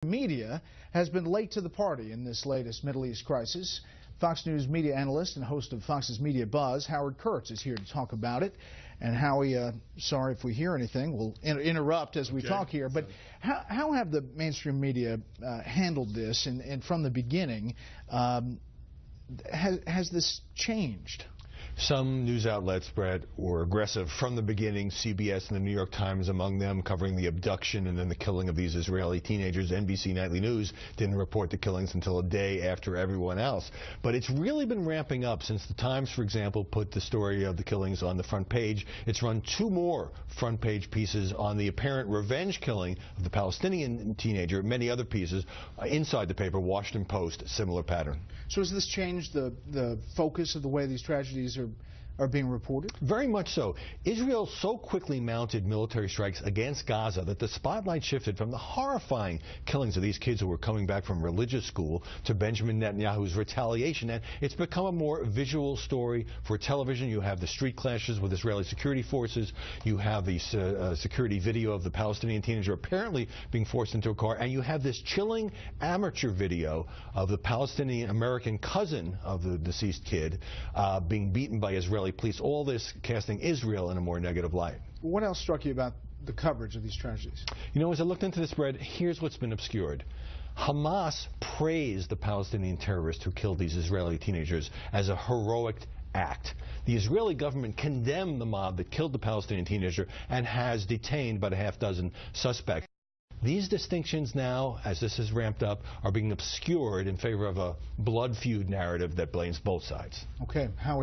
Media has been late to the party in this latest Middle East crisis. Fox News media analyst and host of Fox's Media Buzz, Howie Kurtz, is here to talk about it. And Howie, sorry if we hear anything, we'll interrupt as we talk here. But how have the mainstream media handled this? And from the beginning, has this changed? Some news outlets, Brett, were aggressive from the beginning. CBS and the New York Times among them, covering the abduction and then the killing of these Israeli teenagers. NBC Nightly News didn't report the killings until a day after everyone else. But it's really been ramping up since the Times, for example, put the story of the killings on the front page. It's run 2 more front page pieces on the apparent revenge killing of the Palestinian teenager. Many other pieces inside the paper. Washington Post, similar pattern. So has this changed the focus of the way these tragedies are being reported? Very much so. Israel so quickly mounted military strikes against Gaza that the spotlight shifted from the horrifying killings of these kids who were coming back from religious school to Benjamin Netanyahu's retaliation. And it's become a more visual story for television. You have the street clashes with Israeli security forces. You have the security video of the Palestinian teenager apparently being forced into a car. And you have this chilling amateur video of the Palestinian American cousin of the deceased kid being beaten by Israeli police. All this casting Israel in a more negative light. What else struck you about the coverage of these tragedies? You know, as I looked into this, Brett, here's what's been obscured. Hamas praised the Palestinian terrorists who killed these Israeli teenagers as a heroic act. The Israeli government condemned the mob that killed the Palestinian teenager and has detained about a half-dozen suspects. These distinctions now, as this has ramped up, are being obscured in favor of a blood feud narrative that blames both sides. Okay, Howie.